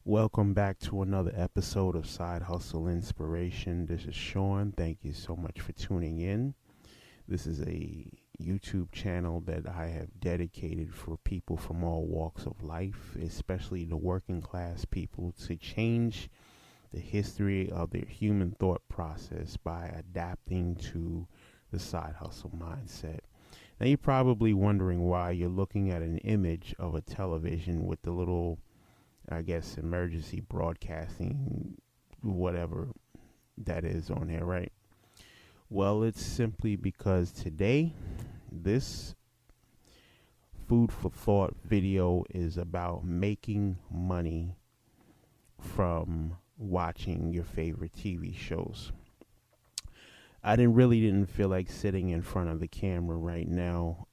Welcome back to another episode of Side Hustle Inspiration. This is Sean. Thank you so much for tuning in. This is a YouTube channel that I have dedicated for people from all walks of life, especially the working class people, to change the history of their human thought process by adapting to the side hustle mindset. Now, you're probably wondering why you're looking at an image of a television with the little, emergency broadcasting, whatever that is on there, right? Well, it's simply because today, this food for thought video is about making money from watching your favorite TV shows. I didn't feel like sitting in front of the camera right now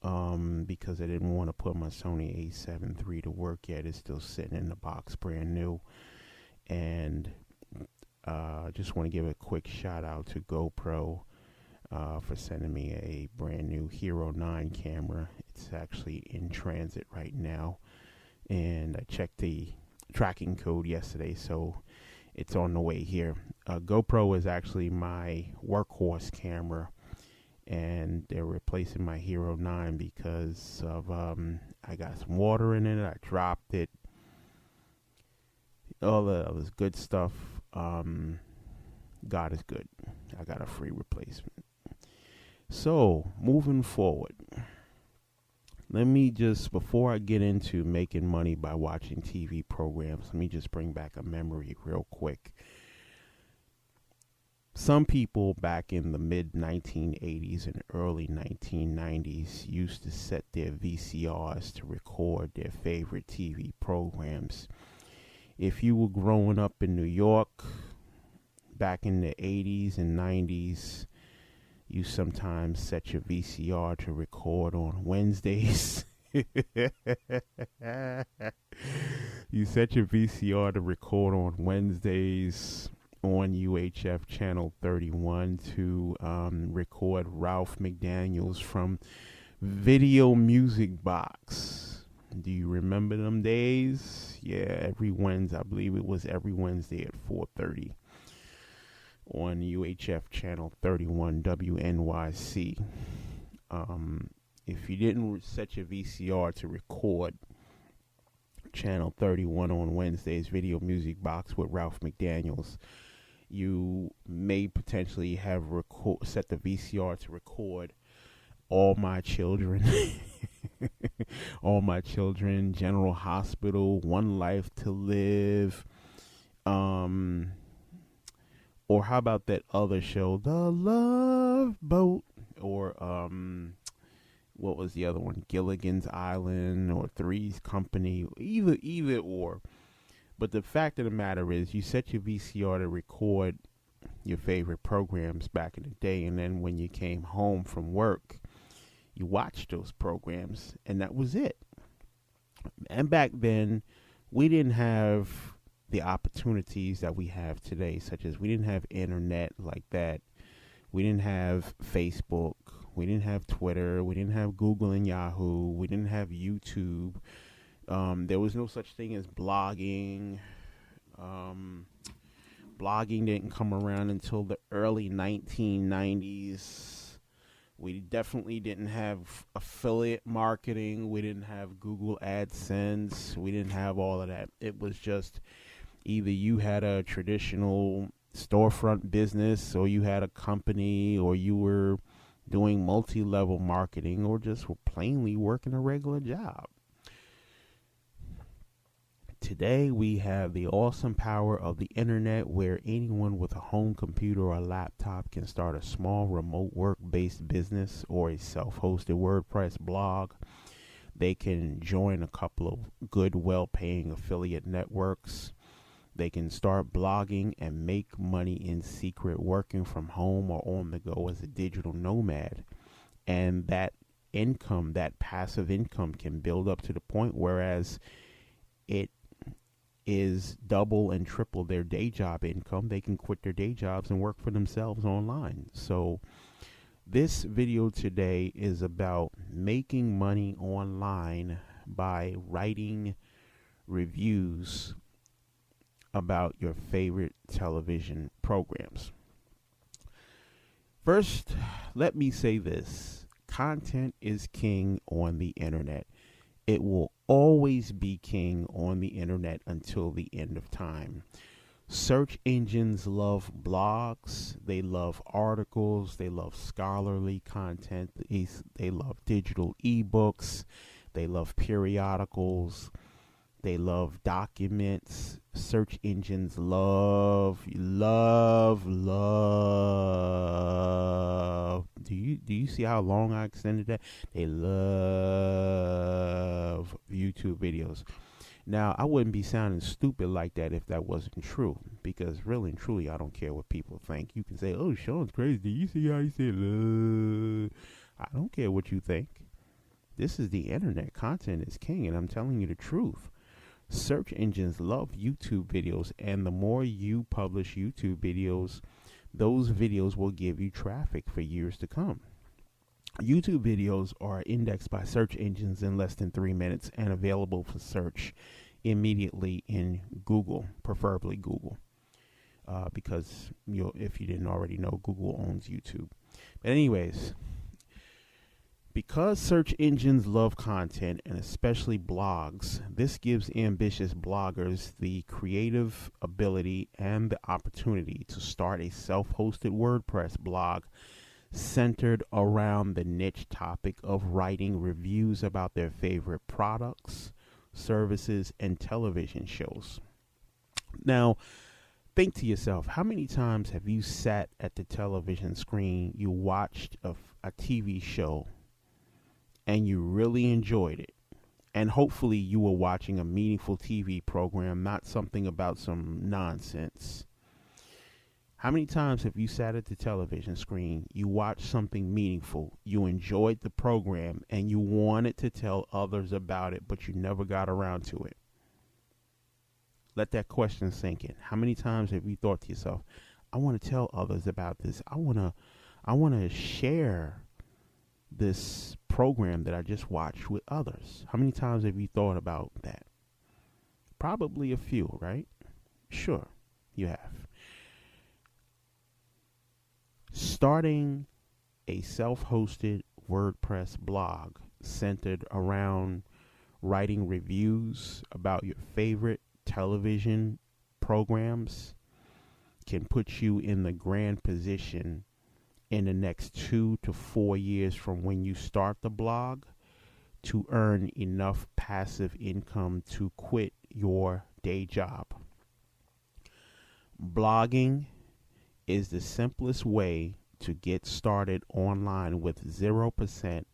because I didn't want to put my Sony A7 III to work yet. It's still sitting in the box, brand new. And just want to give a quick shout out to GoPro for sending me a brand new Hero 9 camera. It's actually in transit right now. And I checked the tracking code yesterday, so it's on the way here. GoPro is actually my workhorse camera, and they're replacing my Hero 9 because of I got some water in it. I dropped it. All this good stuff. God is good. I got a free replacement. So, moving forward, let me just, before I get into making money by watching TV programs, let me just bring back a memory real quick. Some people back in the mid 1980s and early 1990s used to set their VCRs to record their favorite TV programs. If you were growing up in New York back in the 80s and 90s, you sometimes set your VCR to record on Wednesdays. You set your VCR to record on Wednesdays on UHF channel 31 to record Ralph McDaniels from Video Music Box. Do you remember them days? Yeah, every Wednesday. I believe it was every Wednesday at 4:30 on UHF channel 31 WNYC. If you didn't set your VCR to record channel 31 on Wednesday's Video Music Box with Ralph McDaniels, you may potentially have set the VCR to record All My Children, All My Children, General Hospital, One Life to Live, or how about that other show, The Love Boat, or what was the other one, Gilligan's Island, or Three's Company, either or. But the fact of the matter is, you set your VCR to record your favorite programs back in the day, and then when you came home from work, you watched those programs, and that was it. And back then, we didn't have the opportunities that we have today, such as we didn't have internet like that. We didn't have Facebook. We didn't have Twitter. We didn't have Google and Yahoo. We didn't have YouTube. There was no such thing as blogging. Blogging didn't come around until the early 1990s. We definitely didn't have affiliate marketing. We didn't have Google AdSense. We didn't have all of that. It was just either you had a traditional storefront business, or you had a company, or you were doing multi-level marketing, or just were plainly working a regular job. Today, we have the awesome power of the internet, where anyone with a home computer or a laptop can start a small remote work-based business or a self-hosted WordPress blog. They can join a couple of good, well-paying affiliate networks. They can start blogging and make money in secret, working from home or on the go as a digital nomad. And that income, that passive income, can build up to the point whereas it is double and triple their day job income. They can quit their day jobs and work for themselves online. So this video today is about making money online by writing reviews about your favorite television programs. First, let me say this. Content is king on the internet. It will always be king on the internet until the end of time. Search engines love blogs, they love articles, they love scholarly content, they love digital ebooks, they love periodicals, they love documents. Search engines love. Do you see how long I extended that? They love YouTube videos. Now, I wouldn't be sounding stupid like that if that wasn't true, because really and truly, I don't care what people think. You can say, "Oh, Sean's crazy. Do you see how he said love?" I don't care what you think. This is the internet. Content is king, and I'm telling you the truth. Search engines love YouTube videos, and the more you publish YouTube videos, those videos will give you traffic for years to come. YouTube videos are indexed by search engines in less than 3 minutes and available for search immediately in Google, preferably Google, because if you didn't already know, Google owns YouTube. But anyways, because search engines love content, and especially blogs, this gives ambitious bloggers the creative ability and the opportunity to start a self-hosted WordPress blog centered around the niche topic of writing reviews about their favorite products, services, and television shows. Now, think to yourself, how many times have you sat at the television screen, you watched a TV show, and you really enjoyed it, and hopefully you were watching a meaningful TV program, not something about some nonsense? How many times have you sat at the television screen, you watched something meaningful, you enjoyed the program, and you wanted to tell others about it, but you never got around to it? Let that question sink in. How many times have you thought to yourself, I want to tell others about this. I want to share this program that I just watched with others. How many times have you thought about that? Probably a few, right? Sure, you have. Starting a self-hosted WordPress blog centered around writing reviews about your favorite television programs can put you in the grand position in the next 2 to 4 years from when you start the blog to earn enough passive income to quit your day job. Blogging is the simplest way to get started online with 0%.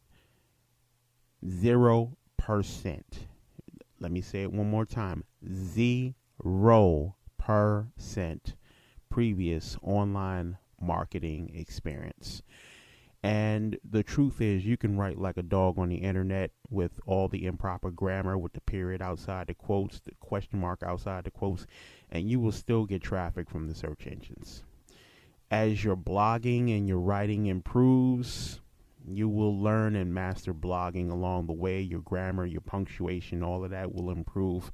Let me say it one more time. 0% previous online marketing experience. And the truth is, you can write like a dog on the internet with all the improper grammar, with the period outside the quotes, the question mark outside the quotes, and you will still get traffic from the search engines. As your blogging and your writing improves, you will learn and master blogging along the way. Your grammar, your punctuation, all of that will improve,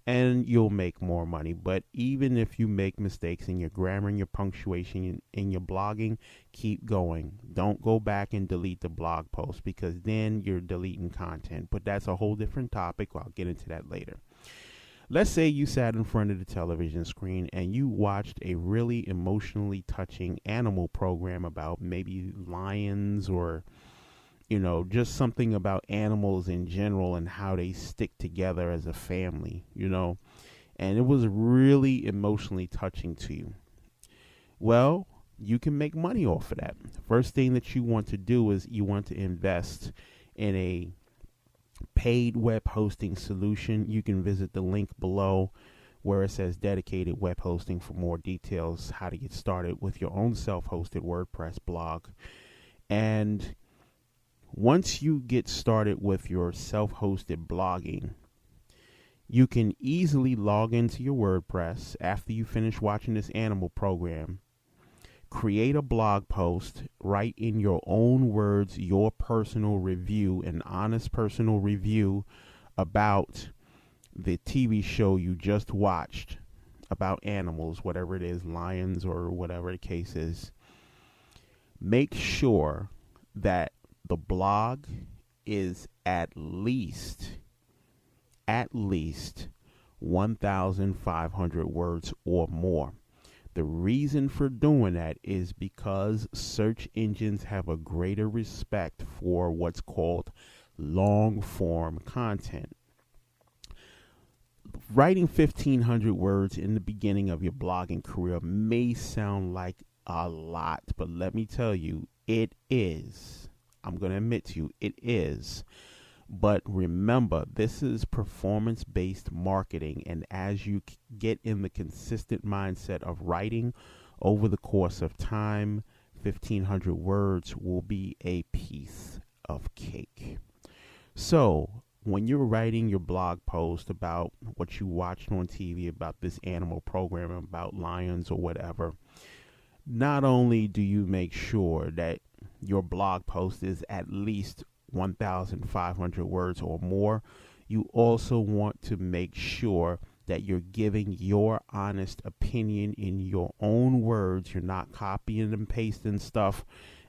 and you'll make more money. But even if you make mistakes in your grammar and your punctuation in your blogging, keep going. Don't go back and delete the blog post, because then you're deleting content. But that's a whole different topic. I'll get into that later. Let's say you sat in front of the television screen and you watched a really emotionally touching animal program about maybe lions, or just something about animals in general and how they stick together as a family, and it was really emotionally touching to you. Well, you can make money off of that. First thing that you want to do is you want to invest in a paid web hosting solution. You can visit the link below where it says dedicated web hosting for more details, how to get started with your own self-hosted WordPress blog. And once you get started with your self-hosted blogging, you can easily log into your WordPress after you finish watching this animal program, create a blog post, write in your own words your personal review, an honest personal review about the TV show you just watched, about animals, whatever it is, lions or whatever the case is, make sure that the blog is at least 1,500 words or more. The reason for doing that is because search engines have a greater respect for what's called long form content. Writing 1,500 words in the beginning of your blogging career may sound like a lot, but let me tell you, it is. I'm going to admit to you, it is. But remember, this is performance-based marketing, and as you get in the consistent mindset of writing over the course of time, 1,500 words will be a piece of cake. So, when you're writing your blog post about what you watched on TV, about this animal program, about lions or whatever, not only do you make sure that your blog post is at least 1,500 words or more, you also want to make sure that you're giving your honest opinion in your own words. You're not copying and pasting stuff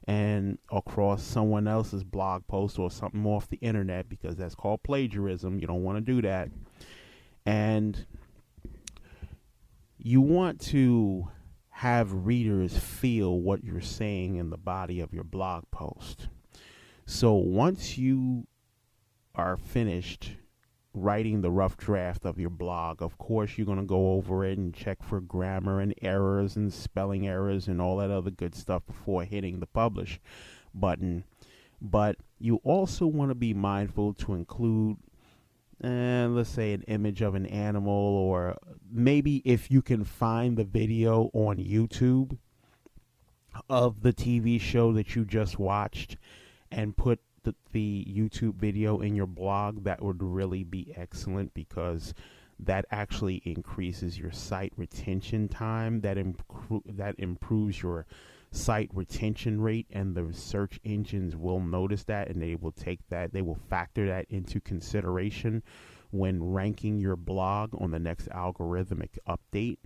and across someone else's blog post or something off the internet, because that's called plagiarism. You don't want to do that. And you want to have readers feel what you're saying in the body of your blog post. So once you are finished writing the rough draft of your blog, of course, you're going to go over it and check for grammar and errors and spelling errors and all that other good stuff before hitting the publish button. But you also want to be mindful to include, let's say, an image of an animal, or maybe if you can find the video on YouTube of the TV show that you just watched, and put the YouTube video in your blog, that would really be excellent, because that actually increases your site retention time. That improves your site retention rate, and the search engines will notice that, and they will factor that into consideration when ranking your blog on the next algorithmic update.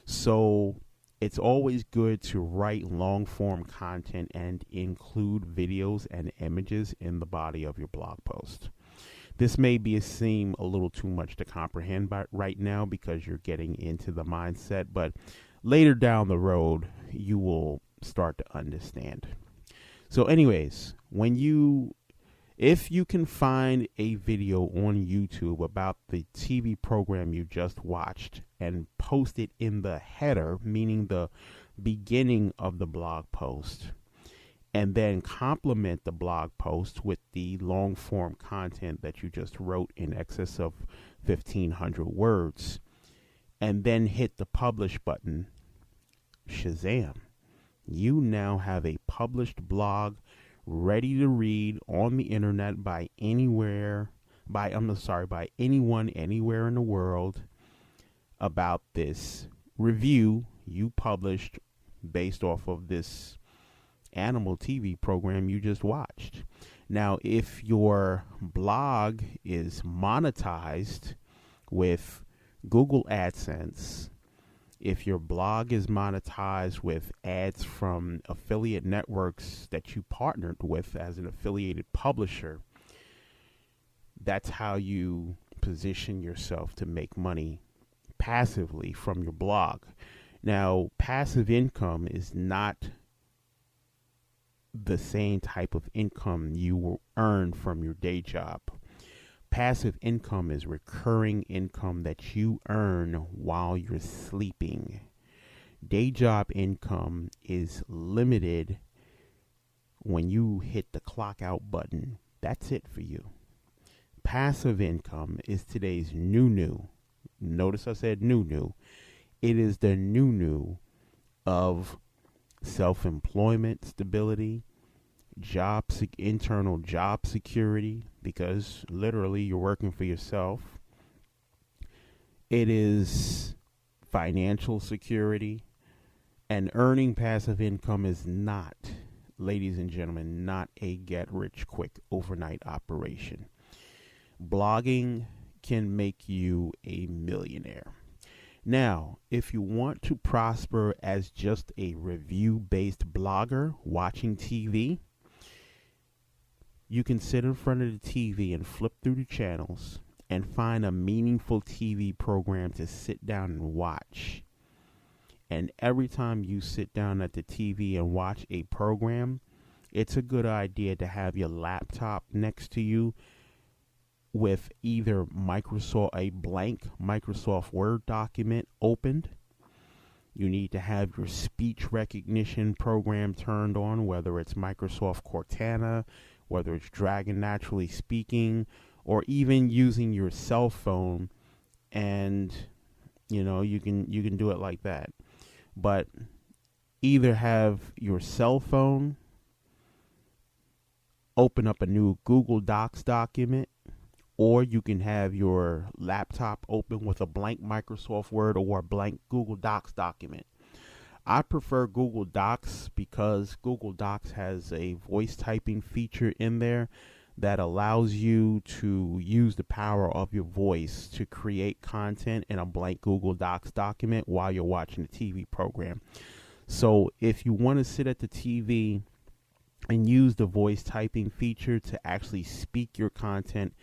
So it's always good to write long-form content and include videos and images in the body of your blog post. This may seem a little too much to comprehend right now because you're getting into the mindset, but later down the road, you will start to understand. So anyways, if you can find a video on YouTube about the TV program you just watched and post it in the header, meaning the beginning of the blog post, and then complement the blog post with the long form content that you just wrote in excess of 1,500 words, and then hit the publish button, shazam, you now have a published blog ready to read on the internet by anyone anywhere in the world about this review you published based off of this animal TV program you just watched. Now, if your blog is monetized with Google AdSense, if your blog is monetized with ads from affiliate networks that you partnered with as an affiliated publisher, that's how you position yourself to make money passively from your blog. Now, passive income is not the same type of income you will earn from your day job. Passive income is recurring income that you earn while you're sleeping. Day job income is limited when you hit the clock out button. That's it for you. Passive income is today's new. Notice I said new. It is the new of self-employment stability, internal job security, because literally you're working for yourself. It is financial security, and earning passive income is not, ladies and gentlemen, not a get-rich-quick overnight operation. Blogging can make you a millionaire. Now, if you want to prosper as just a review-based blogger watching TV, you can sit in front of the TV and flip through the channels and find a meaningful TV program to sit down and watch. And every time you sit down at the TV and watch a program, it's a good idea to have your laptop next to you with either a blank Microsoft Word document opened. You need to have your speech recognition program turned on, whether it's Microsoft Cortana, whether it's Dragon Naturally Speaking, or even using your cell phone, and you can do it like that. But either have your cell phone open up a new Google Docs document, or you can have your laptop open with a blank Microsoft Word or a blank Google Docs document. I prefer Google Docs because Google Docs has a voice typing feature in there that allows you to use the power of your voice to create content in a blank Google Docs document while you're watching a TV program. So if you want to sit at the TV and use the voice typing feature to actually speak your content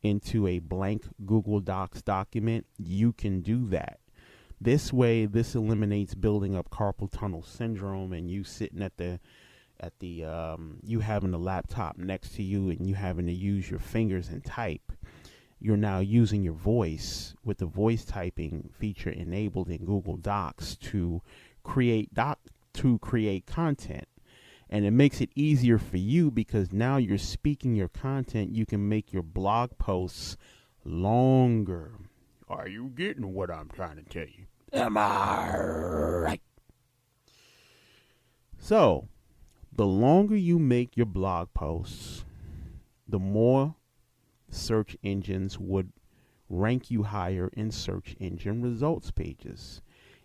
into a blank Google Docs document, you can do that. This way, this eliminates building up carpal tunnel syndrome and you sitting you having the laptop next to you and you having to use your fingers and type. You're now using your voice with the voice typing feature enabled in Google Docs to create content. And it makes it easier for you because now you're speaking your content. You can make your blog posts longer. Are you getting what I'm trying to tell you? Am I right? So, the longer you make your blog posts, the more search engines would rank you higher in search engine results pages.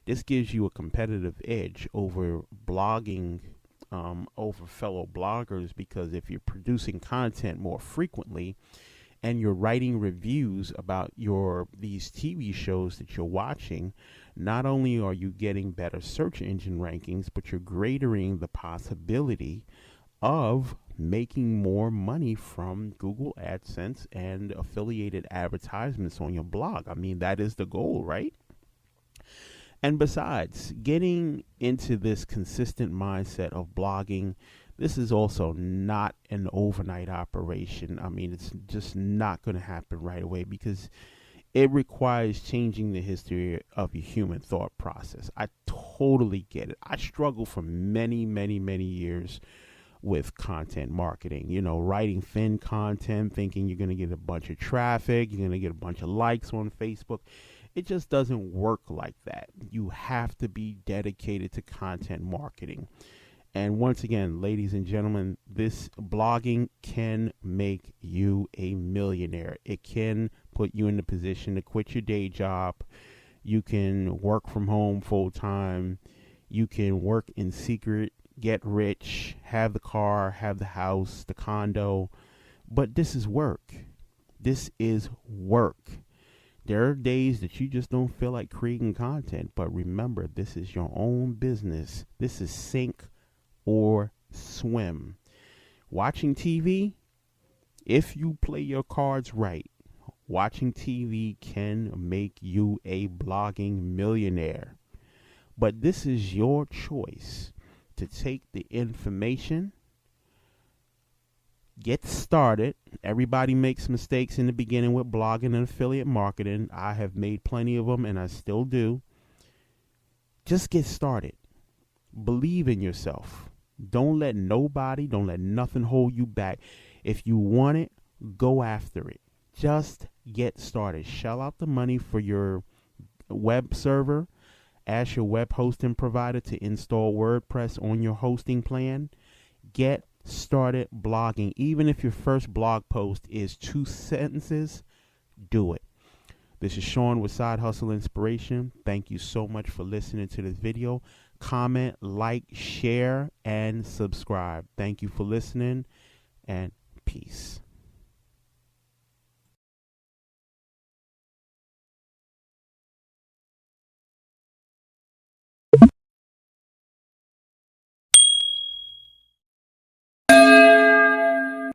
This gives you a competitive edge over blogging, over fellow bloggers, because if you're producing content more frequently and you're writing reviews about these TV shows that you're watching, not only are you getting better search engine rankings, but you're grading the possibility of making more money from Google AdSense and affiliated advertisements on your blog. I mean, that is the goal, right? And besides, getting into this consistent mindset of blogging, this is also not an overnight operation. I mean, it's just not going to happen right away because it requires changing the history of your human thought process. I totally get it. I struggled for many, many, many years with content marketing, writing thin content, thinking you're going to get a bunch of traffic, you're going to get a bunch of likes on Facebook. It just doesn't work like that. You have to be dedicated to content marketing. And once again, ladies and gentlemen, this blogging can make you a millionaire. It can put you in the position to quit your day job. You can work from home full time. You can work in secret, get rich, have the car, have the house, the condo. But this is work. This is work. There are days that you just don't feel like creating content. But remember, this is your own business. This is sink or swim. Watching TV, if you play your cards right, watching TV can make you a blogging millionaire. But this is your choice to take the information, get started. Everybody makes mistakes in the beginning with blogging and affiliate marketing. I have made plenty of them and I still do. Just get started. Believe in yourself. Don't let nothing hold you back. If you want it, go after it. Just get started. Shell out the money for your web server. Ask your web hosting provider to install WordPress on your hosting plan. Get started blogging. Even if your first blog post is 2 sentences, do it. This is Sean with Side Hustle Inspiration. Thank you so much for listening to this video. Comment, like, share, and subscribe. Thank you for listening, and peace.